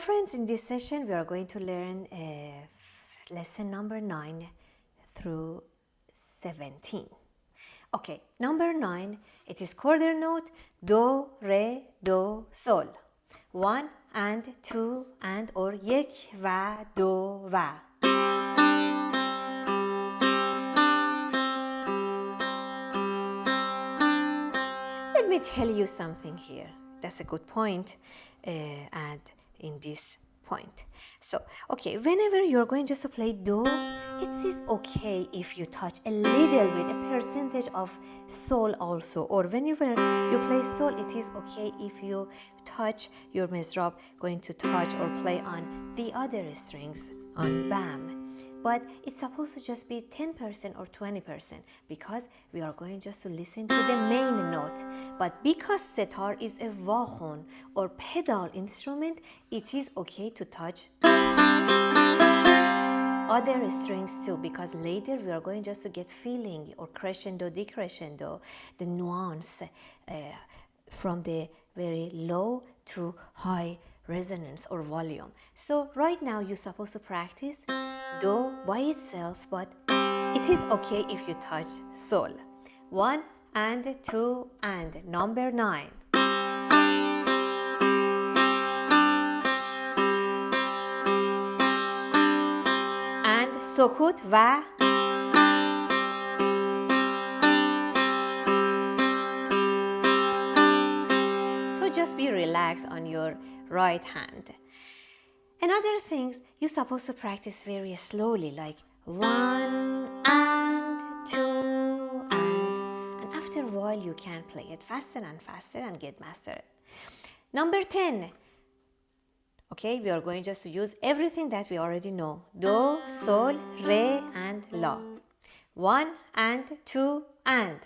friends, in this session we are going to learn lesson number 9 through 17. Okay, number 9, it is quarter note do, re, do, sol. 1 and 2 and or یک و دو و. Let me tell you something here. That's a good point and in this point. So, okay, whenever you're going just to play do, it is okay if you touch a little bit, a percentage of sol also. Or whenever you play sol, it is okay if you touch your mizrab, going to touch or play on the other strings on bam. But it's supposed to just be 10% or 20% because we are going just to listen to the main note. But because setar is a vahun or pedal instrument, it is okay to touch other strings too, because later we are going just to get feeling or crescendo, decrescendo, the nuance from the very low to high resonance or volume. So right now you're supposed to practice do by itself, but it is okay if you touch sol. 1 and 2 and number 9. And sukut و. So just be relaxed on your right hand. Another thing, you're supposed to practice very slowly, like 1 and 2 and after a while you can play it faster and faster and get mastered. Number 10. Okay, we are going just to use everything that we already know. Do, sol, re and la. 1 and 2 and.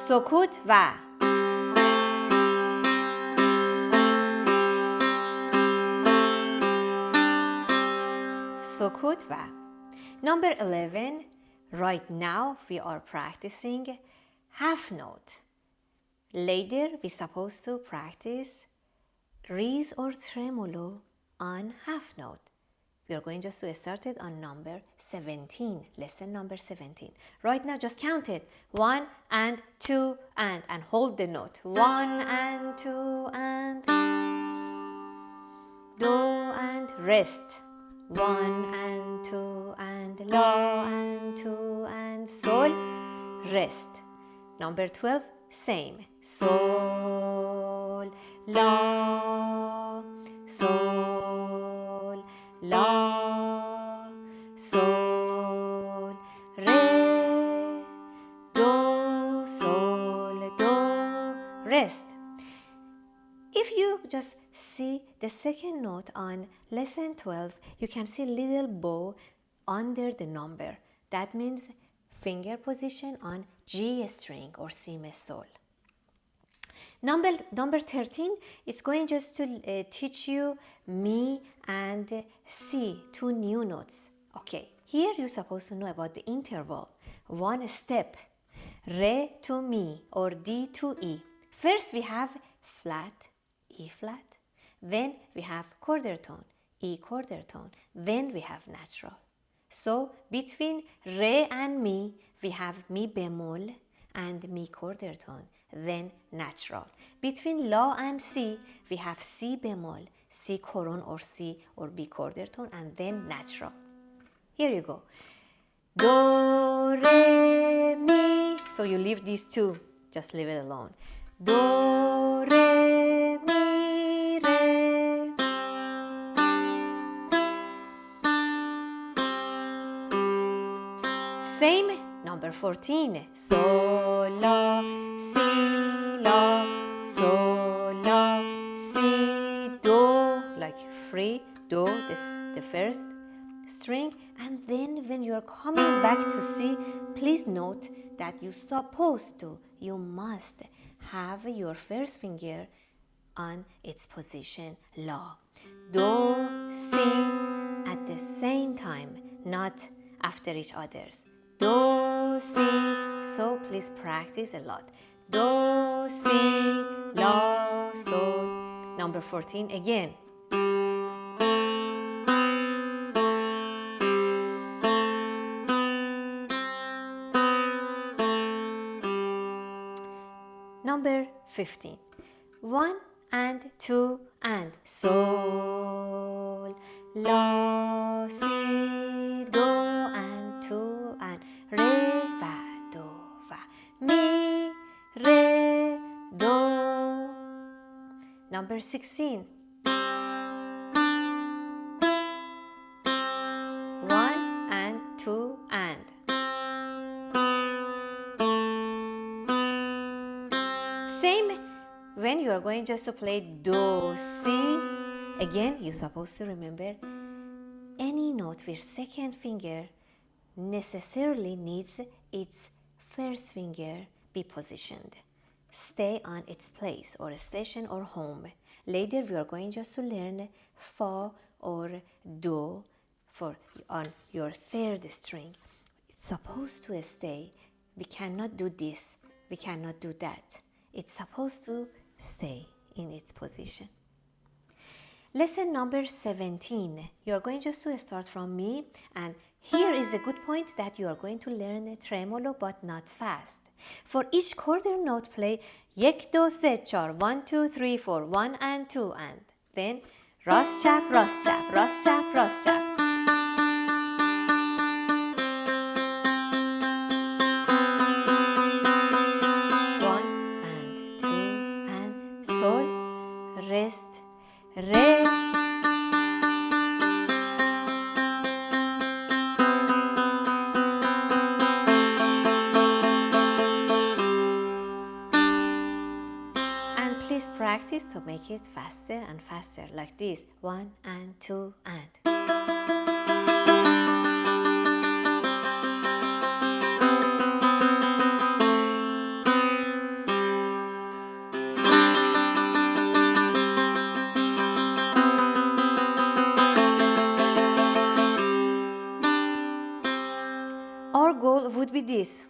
سکوت و. سکوت و. Number 11, right now we are practicing half note. Later we're supposed to practice rise or tremolo on half note. We are going just to start it on number 17, lesson number 17. Right now, just count it. 1 and 2 and hold the note. 1 and 2 and do and rest. 1 and 2 and la and 2 and sol, rest. Number 12, same. Sol, la, sol, la, sol, re, do, sol, do, rest. If you just see the second note on lesson 12, you can see little bow under the number. That means finger position on G string or C mes sol. Number 13, it's going just to teach you mi and si, two new notes. Okay, here you're supposed to know about the interval. One step, re to mi or D to E. First we have flat, E flat. Then we have quarter tone, E quarter tone. Then we have natural. So between re and mi, we have mi bemol and mi quarter tone. Then natural. Between la and si, we have si bemol, si coron or si or b quarter tone, and then natural. Here you go. Do, re, mi. So you leave these two. Just leave it alone. Do, re, mi, re. Same. Number 14. Sol, la, si, la, sol, la, si, do. Like free, do, this the first string. And then when you're coming back to C, please note that you're supposed to, you must have your first finger on its position, la. Do, si, at the same time, not after each other's. Do, si. So please practice a lot. Do, si, la, sol. Number 14 again. Number 15. 1 and 2 and sol, la, si, do and 2 and re, fa, do, fa, mi, re, do. Number 16. 1 and 2 and. Same when you are going just to play do, si. Again, you're supposed to remember any note where second finger necessarily needs its first finger be positioned. Stay on its place or station or home. Later we are going just to learn fa or do for on your third string. It's supposed to stay. We cannot do this. We cannot do that. It's supposed to stay in its position. Lesson number 17. You are going just to start from me, and here is a good point that you are going to learn tremolo but not fast. For each quarter note play 1 2 3 4 1 2 3 4 1 and 2 and then راست چپ راست چپ راست چپ راست چپ. Rest, re. And please practice to make it faster and faster like this. 1 and 2 and. Our goal would be this.